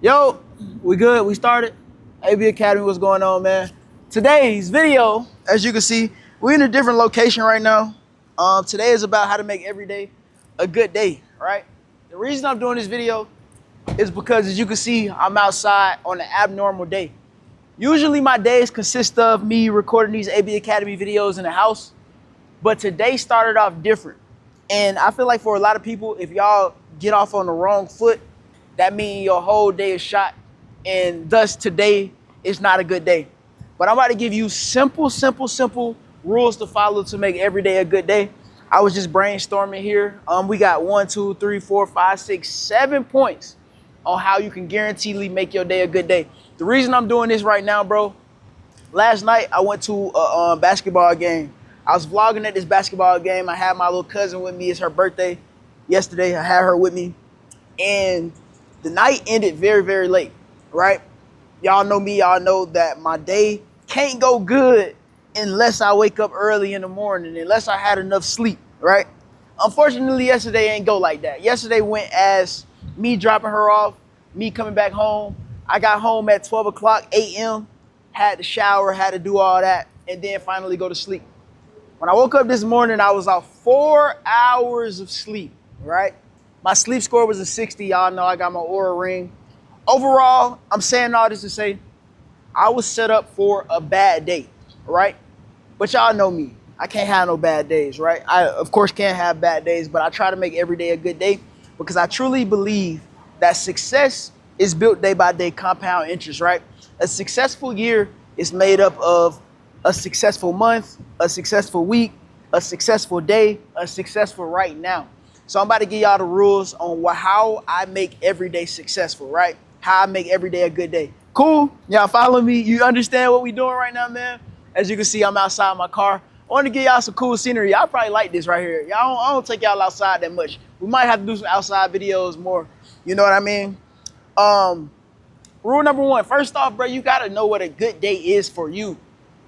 Yo, we good? We started? AB Academy, what's going on, man? Today's video, as you can see, we're in a different location right now. Today is about how to make every day a good day, right? The reason I'm doing this video is because, as you can see, I'm outside on an abnormal day. Usually my days consist of me recording these AB Academy videos in the house, but today started off different. And I feel like for a lot of people, if y'all get off on the wrong foot, that means your whole day is shot, and thus today is not a good day. But I'm about to give you simple rules to follow to make every day a good day. I was just brainstorming here. We got 1, 2, 3, 4, 5, 6, 7 points on how you can guaranteedly make your day a good day. The reason I'm doing this right now, bro, last night I went to a basketball game. I was vlogging at this basketball game. I had my little cousin with me. It's her birthday yesterday. I had her with me. And the night ended very late, right? Y'all know me. Y'all know that my day can't go good unless I wake up early in the morning, unless I had enough sleep, right? Unfortunately, yesterday ain't go like that. Yesterday went as me dropping her off, me coming back home. I got home at 12 o'clock a.m., had to shower, had to do all that, and then finally go to sleep. When I woke up this morning, I was off 4 hours of sleep, right? My sleep score was a 60. Y'all know I got my Aura ring. Overall, I'm saying all this to say I was set up for a bad day, right? But y'all know me. I can't have no bad days, right? I, of course, can't have bad days, but I try to make every day a good day because I truly believe that success is built day by day, compound interest, right? A successful year is made up of a successful month, a successful week, a successful day, a successful right now. So I'm about to give y'all the rules on how I make every day successful, right? How I make every day a good day. Cool? Y'all follow me? You understand what we doing right now, man? As you can see, I'm outside my car. I want to give y'all some cool scenery. Y'all probably like this right here. I don't take y'all outside that much. We might have to do some outside videos more. You know what I mean? Rule number 1, first off, bro, you got to know what a good day is for you.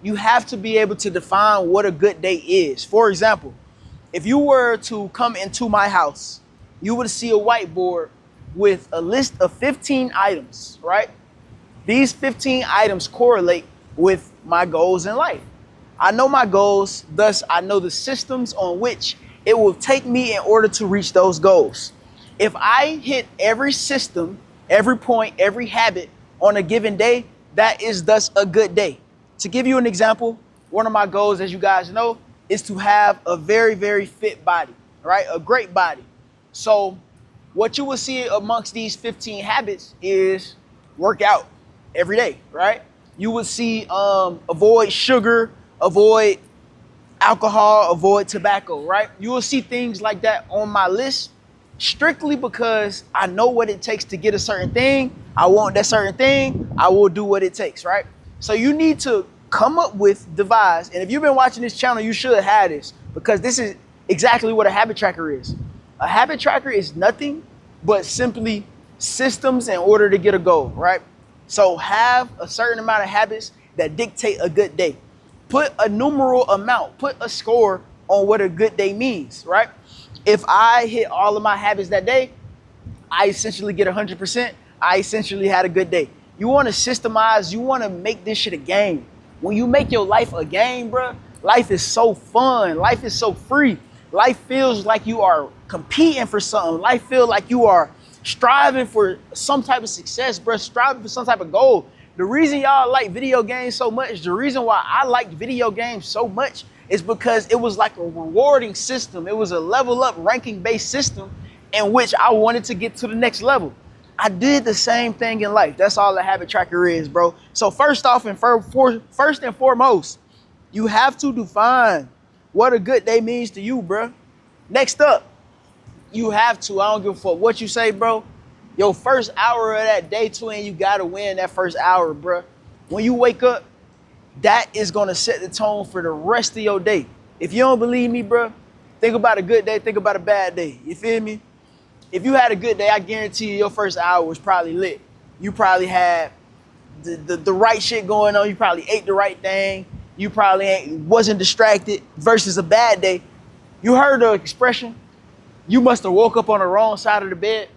You have to be able to define what a good day is. For example, if you were to come into my house, you would see a whiteboard with a list of 15 items, right? These 15 items correlate with my goals in life. I know my goals, thus I know the systems on which it will take me in order to reach those goals. If I hit every system, every point, every habit on a given day, that is thus a good day. To give you an example, one of my goals, as you guys know, is to have a very fit body, right? A great body. So what you will see amongst these 15 habits is work out every day, right? You will see avoid sugar, avoid alcohol, avoid tobacco, right? You will see things like that on my list strictly because I know what it takes to get a certain thing. I want that certain thing. I will do what it takes, right? So you need to come up with, devise, and if you've been watching this channel, you should have this because this is exactly what a habit tracker is. A habit tracker is nothing but simply systems in order to get a goal, right? So have a certain amount of habits that dictate a good day. Put a numeral amount, put a score on what a good day means, right? If I hit all of my habits that day, I essentially get 100%. I essentially had a good day. You want to systemize, you want to make this shit a game. When you make your life a game, bro, life is so fun. Life is so free. Life feels like you are competing for something. Life feels like you are striving for some type of success, bro, striving for some type of goal. The reason y'all like video games so much, the reason why I liked video games so much is because it was like a rewarding system. It was a level up ranking based system in which I wanted to get to the next level. I did the same thing in life. That's all a habit tracker is, bro. So first off and first and foremost, you have to define what a good day means to you, bro. Next up, you have to, I don't give a fuck what you say, bro. Your first hour of that day, twin, you gotta win that first hour, bro. When you wake up, that is gonna set the tone for the rest of your day. If you don't believe me, bro, think about a good day, think about a bad day. You feel me? If you had a good day, I guarantee you your first hour was probably lit. You probably had the right shit going on. You probably ate the right thing. You probably wasn't distracted versus a bad day. You heard the expression, you must have woke up on the wrong side of the bed.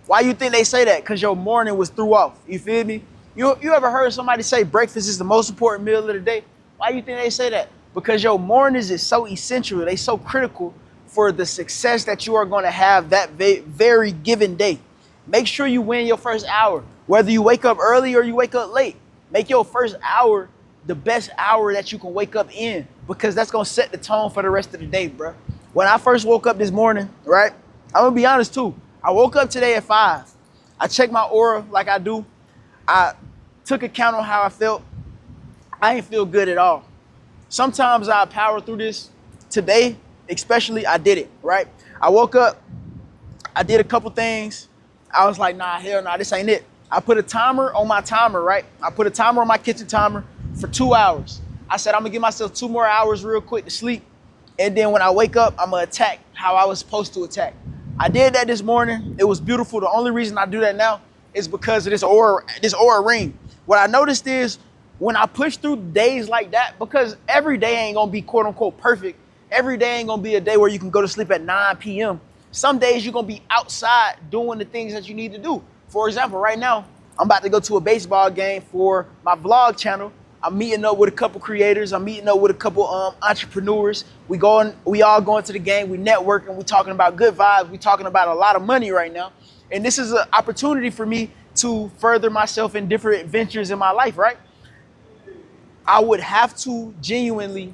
Why you think they say that? Because your morning was threw off. You feel me? You ever heard somebody say breakfast is the most important meal of the day? Why you think they say that? Because your mornings is so essential. They so critical for the success that you are going to have that very given day. Make sure you win your first hour. Whether you wake up early or you wake up late, make your first hour the best hour that you can wake up in, because that's going to set the tone for the rest of the day, bro. When I first woke up this morning, right? I'm going to be honest too. I woke up today at 5. I checked my aura like I do. I took account on how I felt. I ain't feel good at all. Sometimes I power through this. Today, especially, I did it, right? I woke up. I did a couple things. I was like, nah, hell nah, this ain't it. I put a timer on my timer, right? I put a timer on my kitchen timer for 2 hours. I said, I'm going to give myself 2 more hours real quick to sleep. And then when I wake up, I'm going to attack how I was supposed to attack. I did that this morning. It was beautiful. The only reason I do that now is because of this aura ring. What I noticed is when I push through days like that, because every day ain't going to be quote unquote perfect. Every day ain't going to be a day where you can go to sleep at 9 p.m. Some days you're going to be outside doing the things that you need to do. For example, right now, I'm about to go to a baseball game for my vlog channel. I'm meeting up with a couple creators. I'm meeting up with a couple entrepreneurs. We all going to the game. We networking. We talking about good vibes. We talking about a lot of money right now. And this is an opportunity for me to further myself in different ventures in my life, right? I would have to genuinely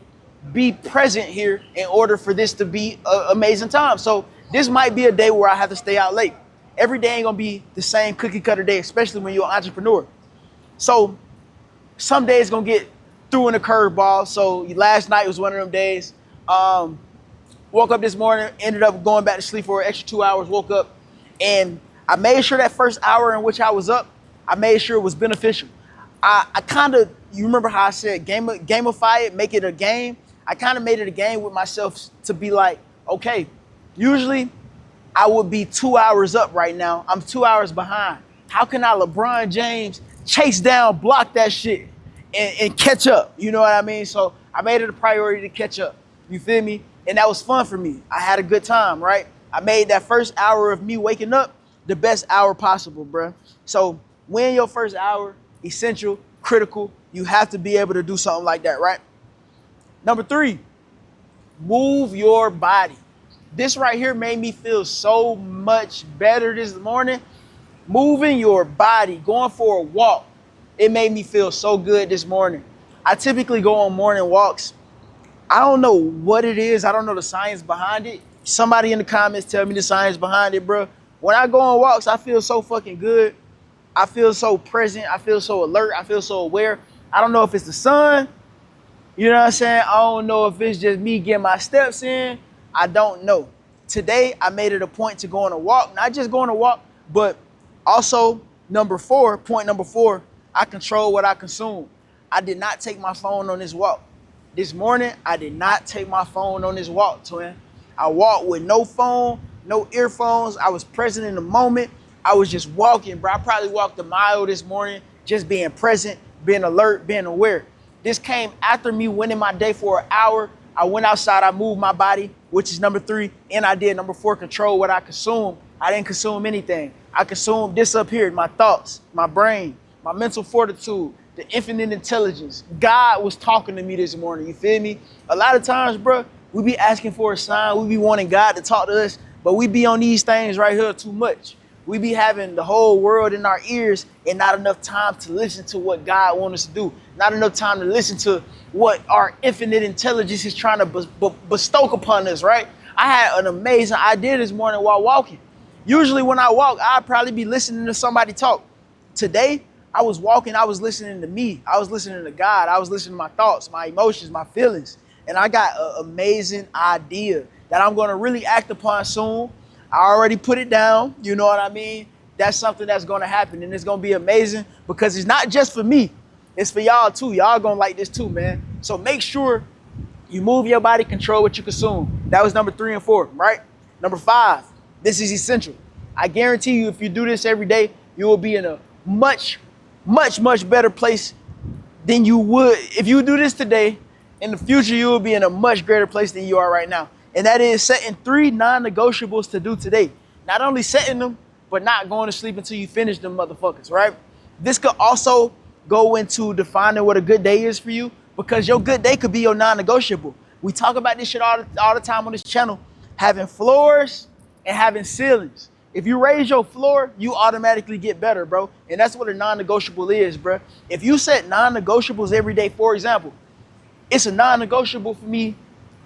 be present here in order for this to be an amazing time. So this might be a day where I have to stay out late. Every day ain't gonna be the same cookie cutter day, especially when you're an entrepreneur. So some days gonna get through in a curveball. So last night was one of them days. Woke up this morning, ended up going back to sleep for an extra 2 hours, woke up, and I made sure that first hour in which I was up, I made sure it was beneficial. I kind of, you remember how I said gamify it, make it a game? I kind of made it a game with myself to be like, okay, usually I would be 2 hours up right now. I'm 2 hours behind. How can I LeBron James chase down, block that shit and catch up? You know what I mean? So I made it a priority to catch up. You feel me? And that was fun for me. I had a good time, right? I made that first hour of me waking up the best hour possible, bruh. So win your first hour, essential, critical. You have to be able to do something like that, right? Number 3, move your body. This right here made me feel so much better this morning. Moving your body, going for a walk, it made me feel so good this morning. I typically go on morning walks. I don't know what it is. I don't know the science behind it. Somebody in the comments tell me the science behind it, bro. When I go on walks, I feel so fucking good. I feel so present. I feel so alert. I feel so aware. I don't know if it's the sun. You know what I'm saying? I don't know if it's just me getting my steps in. I don't know. Today, I made it a point to go on a walk. Not just go on a walk, but also point number 4, I control what I consume. I did not take my phone on this walk. This morning, I did not take my phone on this walk, twin. I walked with no phone, no earphones. I was present in the moment. I was just walking, bro. I probably walked a mile this morning, just being present, being alert, being aware. This came after me winning my day for an hour. I went outside, I moved my body, which is number 3, and I did number 4, control what I consume. I didn't consume anything. I consumed this up here, my thoughts, my brain, my mental fortitude, the infinite intelligence. God was talking to me this morning, you feel me? A lot of times, bro, we be asking for a sign, we be wanting God to talk to us, but we be on these things right here too much. We be having the whole world in our ears and not enough time to listen to what God wants us to do. Not enough time to listen to what our infinite intelligence is trying to bestow upon us, right? I had an amazing idea this morning while walking. Usually when I walk, I'd probably be listening to somebody talk. Today, I was walking, I was listening to me. I was listening to God. I was listening to my thoughts, my emotions, my feelings. And I got an amazing idea that I'm going to really act upon soon. I already put it down. You know what I mean? That's something that's going to happen. And it's going to be amazing because it's not just for me. It's for y'all too. Y'all going to like this too, man. So make sure you move your body, control what you consume. That was number 3 and 4, right? Number 5, this is essential. I guarantee you if you do this every day, you will be in a much, much, much better place than you would. If you do this today, in the future, you will be in a much greater place than you are right now. And that is setting 3 non-negotiables to do today. Not only setting them, but not going to sleep until you finish them motherfuckers, right? This could also go into defining what a good day is for you, because your good day could be your non-negotiable. We talk about this shit all the time on this channel, having floors and having ceilings. If you raise your floor, you automatically get better, bro. And that's what a non-negotiable is, bro. If you set non-negotiables every day, for example, it's a non-negotiable for me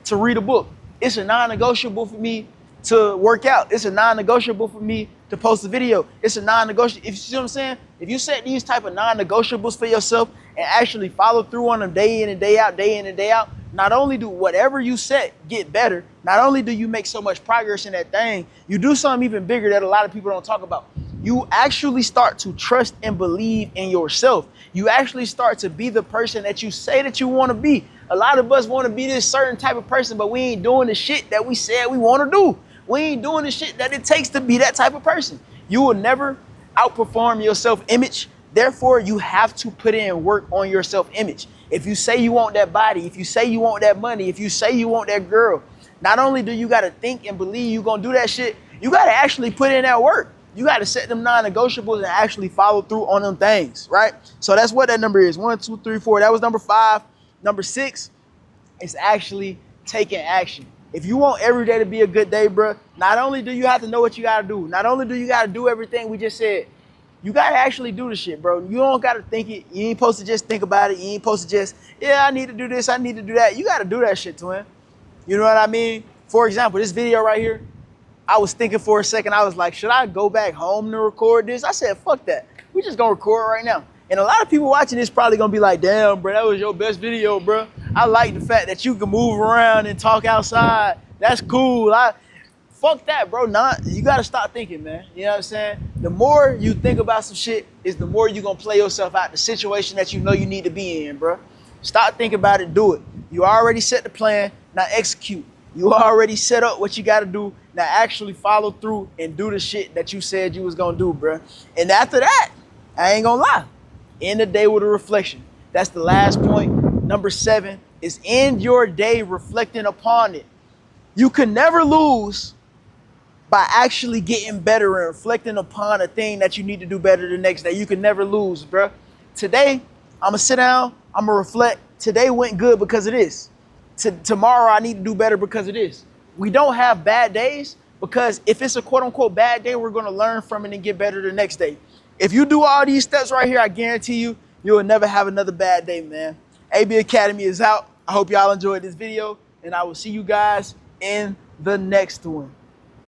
to read a book. It's a non-negotiable for me to work out. It's a non-negotiable for me to post a video. It's a non-negotiable. If you see what I'm saying? If you set these type of non-negotiables for yourself and actually follow through on them day in and day out, day in and day out, not only do whatever you set get better, not only do you make so much progress in that thing, you do something even bigger that a lot of people don't talk about. You actually start to trust and believe in yourself. You actually start to be the person that you say that you want to be. A lot of us want to be this certain type of person, but we ain't doing the shit that we said we want to do. We ain't doing the shit that it takes to be that type of person. You will never outperform your self-image. Therefore, you have to put in work on your self-image. If you say you want that body, if you say you want that money, if you say you want that girl, not only do you got to think and believe you're going to do that shit, you got to actually put in that work. You got to set them non-negotiables and actually follow through on them things, right? So that's what that number is. 1, 2, 3, 4. That was number 5. Number 6 is actually taking action. If you want every day to be a good day, bro, not only do you have to know what you got to do, not only do you got to do everything we just said, you got to actually do the shit, bro. You don't got to think it. You ain't supposed to just think about it. You ain't supposed to just, yeah, I need to do this. I need to do that. You got to do that shit, twin. You know what I mean? For example, this video right here, I was thinking for a second. I was like, should I go back home to record this? I said, fuck that. We just going to record right now. And a lot of people watching this probably going to be like, damn, bro, that was your best video, bro. I like the fact that you can move around and talk outside. That's cool. Fuck that, bro. You got to stop thinking, man. You know what I'm saying? The more you think about some shit is the more you're going to play yourself out the situation that you know you need to be in, bro. Stop thinking about it. Do it. You already set the plan. Now execute. You already set up what you got to do. Now actually follow through and do the shit that you said you was going to do, bro. And after that, I ain't going to lie. End the day with a reflection. That's the last point. Number 7 is end your day reflecting upon it. You can never lose by actually getting better and reflecting upon a thing that you need to do better the next day. You can never lose, bro. Today, I'm going to sit down. I'm going to reflect. Today went good because of this. Tomorrow, I need to do better because of this. We don't have bad days because if it's a quote-unquote bad day, we're going to learn from it and get better the next day. If you do all these steps right here, I guarantee you, you'll never have another bad day, man. AB Academy is out. I hope y'all enjoyed this video, and I will see you guys in the next one.